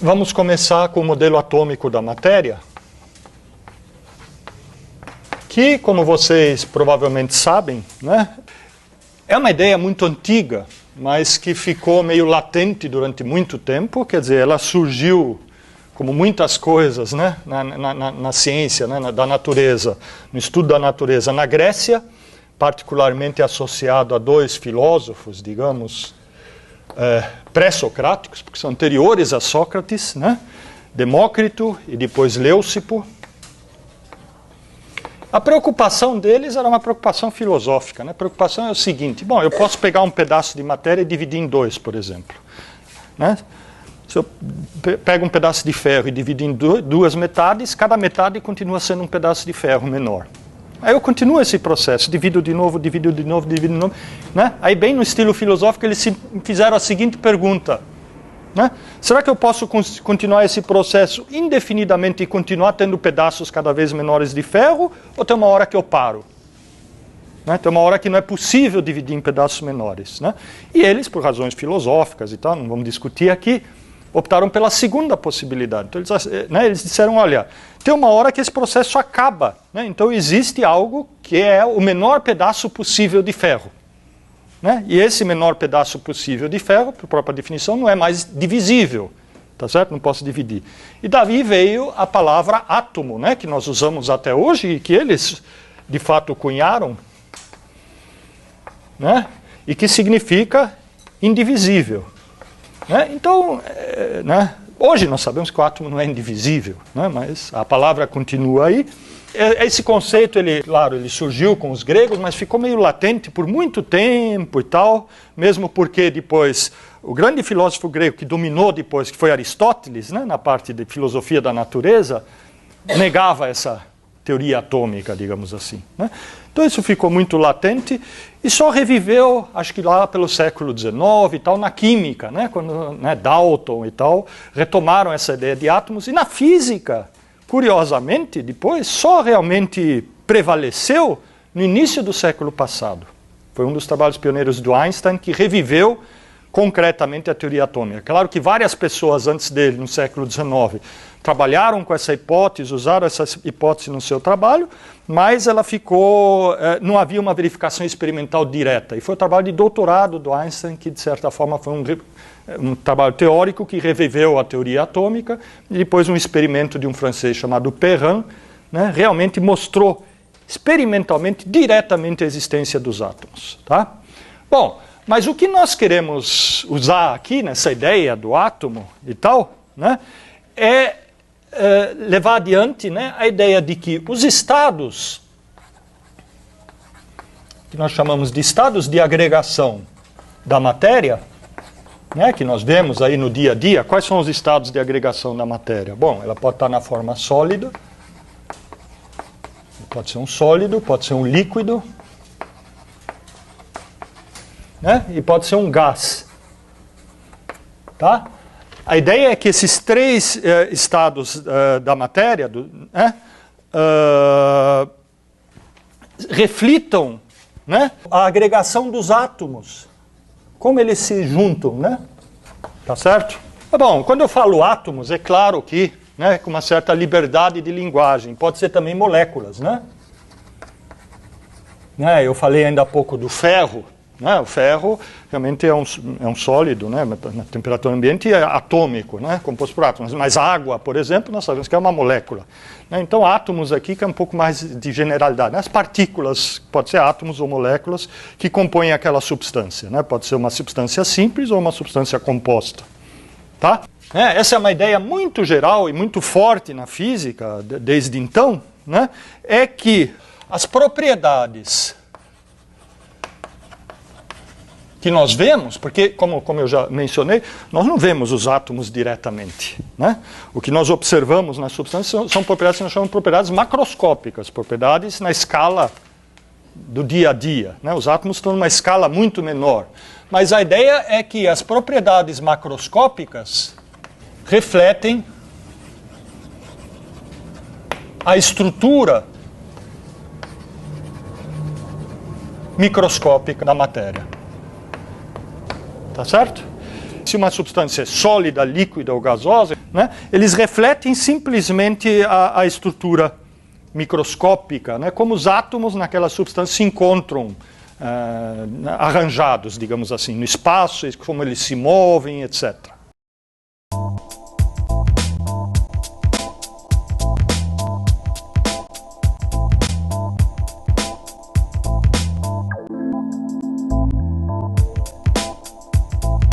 Vamos começar com o modelo atômico da matéria, que, como vocês provavelmente sabem, né, é uma ideia muito antiga, mas que ficou meio latente durante muito tempo. Quer dizer, ela surgiu, como muitas coisas, né, na ciência, né, da natureza, no estudo da natureza, na Grécia, particularmente associado a dois filósofos, digamos, pré-socráticos, porque são anteriores a Sócrates, né, Demócrito e depois Leucipo. A preocupação deles era uma preocupação filosófica, né? A preocupação é o seguinte: bom, eu posso pegar um pedaço de matéria e dividir em dois, por exemplo, né? Se eu pego um pedaço de ferro e divido em duas metades, cada metade continua sendo um pedaço de ferro menor. Aí eu continuo esse processo, divido de novo, divido de novo, divido de novo, né? Aí, bem no estilo filosófico, eles fizeram a seguinte pergunta, né? Será que eu posso continuar esse processo indefinidamente e continuar tendo pedaços cada vez menores de ferro, ou tem uma hora que eu paro? Né? Tem uma hora que não é possível dividir em pedaços menores, né? E eles, por razões filosóficas e tal, não vamos discutir aqui, optaram pela segunda possibilidade. Então, eles disseram, olha, tem uma hora que esse processo acaba, né? Então existe algo que é o menor pedaço possível de ferro. Né? E esse menor pedaço possível de ferro, por própria definição, não é mais divisível, tá certo? Não posso dividir. E daí veio a palavra átomo, né? Que nós usamos até hoje e que eles, de fato, cunharam, né? E que significa indivisível. Né? Então, né? Hoje nós sabemos que o átomo não é indivisível, né? Mas a palavra continua aí. Esse conceito, claro, ele surgiu com os gregos, mas ficou meio latente por muito tempo e tal, mesmo porque depois o grande filósofo grego que dominou depois, que foi Aristóteles, né, na parte de filosofia da natureza, negava essa teoria atômica, digamos assim, né? Então isso ficou muito latente e só reviveu, acho que lá pelo século XIX e tal, na química, né, quando, né, Dalton e tal retomaram essa ideia de átomos. E na física, curiosamente, depois, só realmente prevaleceu no início do século passado. Foi um dos trabalhos pioneiros do Einstein que reviveu concretamente a teoria atômica. Claro que várias pessoas antes dele, no século XIX, trabalharam com essa hipótese, usaram essa hipótese no seu trabalho, mas ela ficou, não havia uma verificação experimental direta. E foi o trabalho de doutorado do Einstein que, de certa forma, foi um trabalho teórico que reviveu a teoria atômica, e depois um experimento de um francês chamado Perrin, né, realmente mostrou experimentalmente, diretamente, a existência dos átomos. Tá? Bom, mas o que nós queremos usar aqui, nessa ideia do átomo e tal, né, é levar adiante, né, a ideia de que os estados, que nós chamamos de estados de agregação da matéria, né, que nós vemos aí no dia a dia. Quais são os estados de agregação da matéria? Bom, ela pode estar na forma sólida, pode ser um sólido, pode ser um líquido, né, e pode ser um gás. Tá? A ideia é que esses três estados da matéria reflitam, né, a agregação dos átomos, como eles se juntam, né? Tá certo? Bom, quando eu falo átomos, é claro que, né, com uma certa liberdade de linguagem, pode ser também moléculas, né? Eu falei ainda há pouco do ferro, né? O ferro realmente é um sólido, né? Na temperatura ambiente é atômico, né? Composto por átomos. Mas a água, por exemplo, nós sabemos que é uma molécula. Então, átomos aqui que é um pouco mais de generalidade. As partículas, pode ser átomos ou moléculas, que compõem aquela substância, né? Pode ser uma substância simples ou uma substância composta. Tá? Essa é uma ideia muito geral e muito forte na física, desde então, né? É que as propriedades que nós vemos, porque, como eu já mencionei, nós não vemos os átomos diretamente, né? O que nós observamos nas substâncias são propriedades que nós chamamos de propriedades macroscópicas, propriedades na escala do dia a dia, né? Os átomos estão numa escala muito menor. Mas a ideia é que as propriedades macroscópicas refletem a estrutura microscópica da matéria. Tá certo? Se uma substância é sólida, líquida ou gasosa, né, eles refletem simplesmente a estrutura microscópica, né, como os átomos naquela substância se encontram arranjados, digamos assim, no espaço, como eles se movem, etc.